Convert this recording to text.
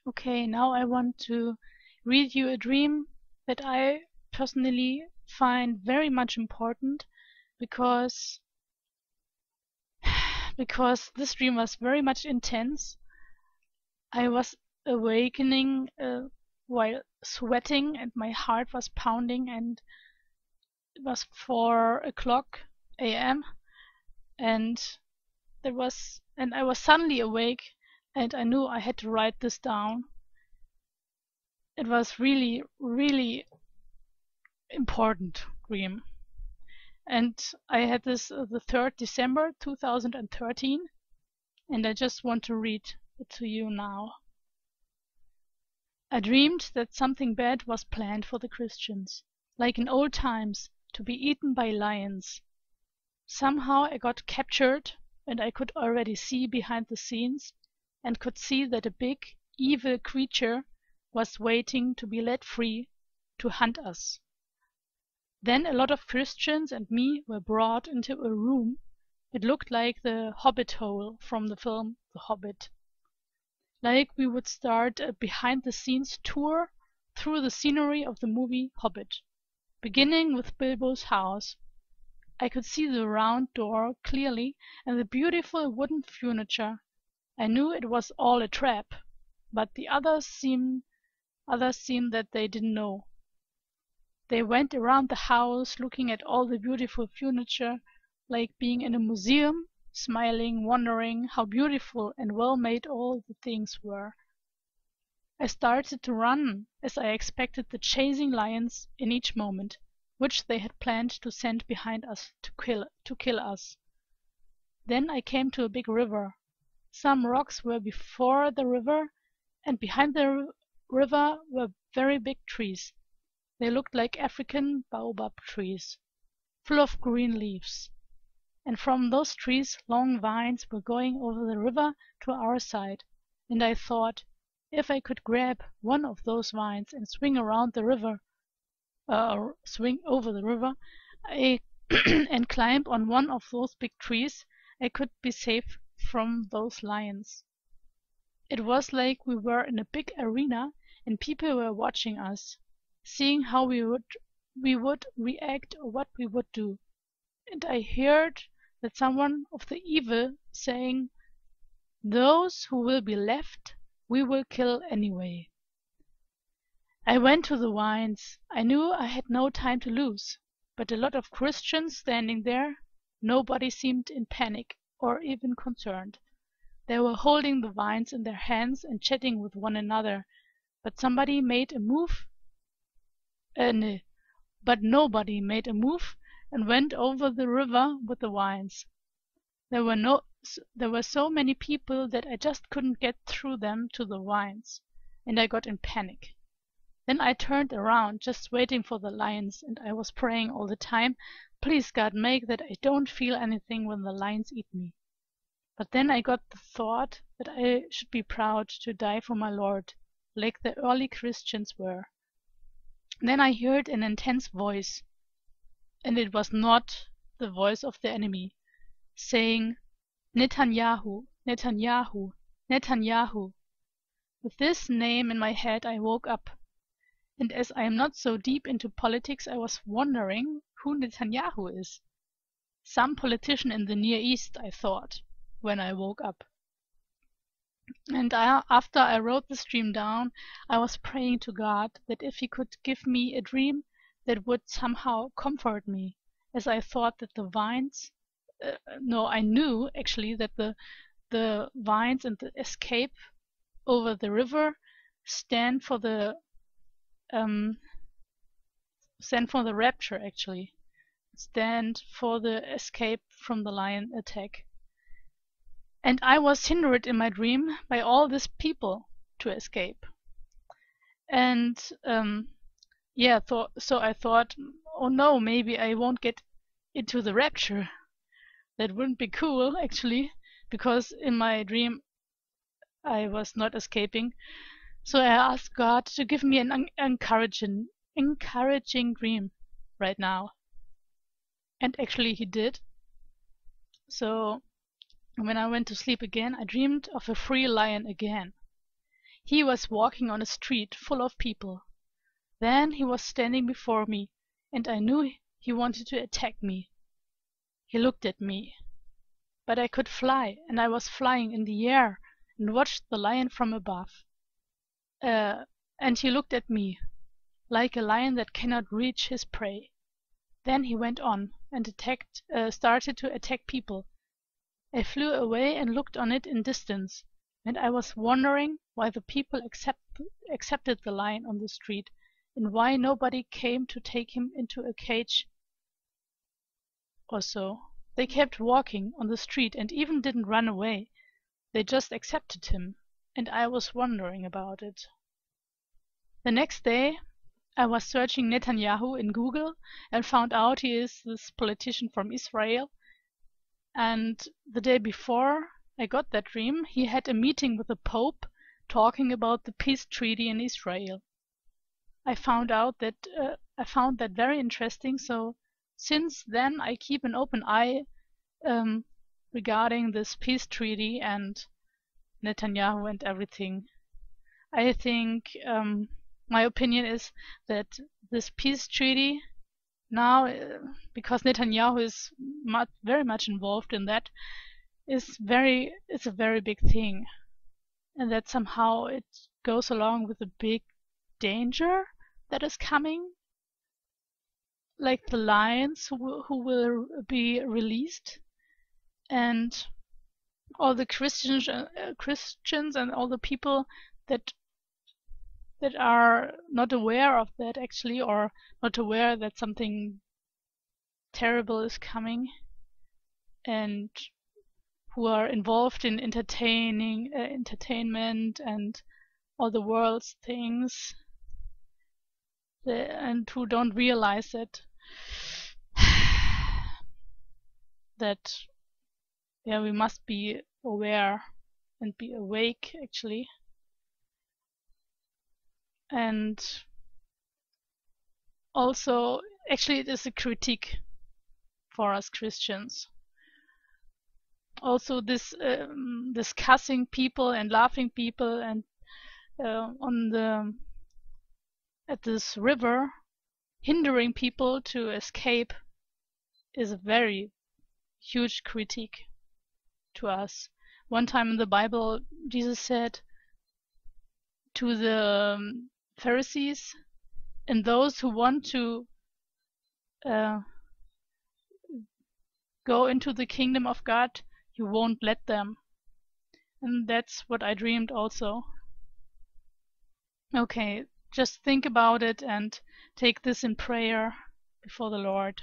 Okay, now I want to read you a dream that I personally find very much important because this dream was very much intense. I was awakening while sweating and my heart was pounding, and it was 4 o'clock a.m. and I was suddenly awake, and I knew I had to write this down. It was really, really important dream. And I had this the 3rd December 2013, and I just want to read it to you now. I dreamed that something bad was planned for the Christians, like in old times, to be eaten by lions. Somehow I got captured, and I could already see behind the scenes, and could see that a big, evil creature was waiting to be let free to hunt us. Then a lot of Christians and me were brought into a room. It looked like the Hobbit hole from the film The Hobbit. Like we would start a behind-the-scenes tour through the scenery of the movie Hobbit, beginning with Bilbo's house. I could see the round door clearly and the beautiful wooden furniture. I knew it was all a trap, but the others seemed that they didn't know. They went around the house looking at all the beautiful furniture, like being in a museum, smiling, wondering how beautiful and well made all the things were. I started to run, as I expected the chasing lions in each moment, which they had planned to send behind us to kill us. Then I came to a big river. Some rocks were before the river, and behind the river were very big trees. They looked like African baobab trees, full of green leaves. And from those trees long vines were going over the river to our side, and I thought, if I could grab one of those vines and swing over the river, and climb on one of those big trees, I could be safe from those lions. It was like we were in a big arena and people were watching us, seeing how we would react or what we would do. And I heard that someone of the evil saying, "Those who will be left, we will kill anyway." I went to the vines. I knew I had no time to lose, but a lot of Christians standing there. Nobody seemed in panic or even concerned. They were holding the vines in their hands and chatting with one another, but nobody made a move and went over the river with the vines. There were so many people that I just couldn't get through them to the vines, and I got in panic. Then I turned around, just waiting for the lions, and I was praying all the time, "Please, God, make that I don't feel anything when the lions eat me." But then I got the thought that I should be proud to die for my Lord, like the early Christians were. Then I heard an intense voice, and it was not the voice of the enemy, saying, "Netanyahu, Netanyahu, Netanyahu." With this name in my head I woke up, and as I am not so deep into politics, I was wondering who Netanyahu is. Some politician in the Near East, I thought, when I woke up. And after I wrote this dream down, I was praying to God that if He could give me a dream that would somehow comfort me, as I thought that the vines, I knew actually that the vines and the escape over the river stand for the rapture, actually. Stand for the escape from the lion attack. And I was hindered in my dream by all these people to escape. And so I thought, oh no, maybe I won't get into the rapture. That wouldn't be cool, actually, because in my dream I was not escaping. So I asked God to give me an encouraging dream right now. And actually He did. So when I went to sleep again, I dreamed of a free lion again. He was walking on a street full of people. Then he was standing before me, and I knew he wanted to attack me. He looked at me. But I could fly, and I was flying in the air and watched the lion from above. And he looked at me, like a lion that cannot reach his prey. Then he went on and started to attack people. I flew away and looked on it in distance, and I was wondering why the people accepted the lion on the street, and why nobody came to take him into a cage or so. They kept walking on the street and even didn't run away. They just accepted him, and I was wondering about it. The next day, I was searching Netanyahu in Google and found out he is this politician from Israel. And the day before I got that dream, he had a meeting with the Pope talking about the peace treaty in Israel. I found that very interesting, so since then I keep an open eye regarding this peace treaty and Netanyahu and everything. I think my opinion is that this peace treaty now, because Netanyahu is very much involved in that, it's a very big thing, and that somehow it goes along with a big danger that is coming, like the lions who will be released, and all the Christians and all the people that are not aware of that actually, or not aware that something terrible is coming, and who are involved in entertainment and all the world's things, and who don't realize that we must be aware and be awake actually. And also, actually, it is a critique for us Christians. Also, this discussing people and laughing people and at this river, hindering people to escape, is a very huge critique to us. One time in the Bible, Jesus said to the Pharisees, and those who want to go into the kingdom of God, you won't let them. And that's what I dreamed also. Okay, just think about it and take this in prayer before the Lord.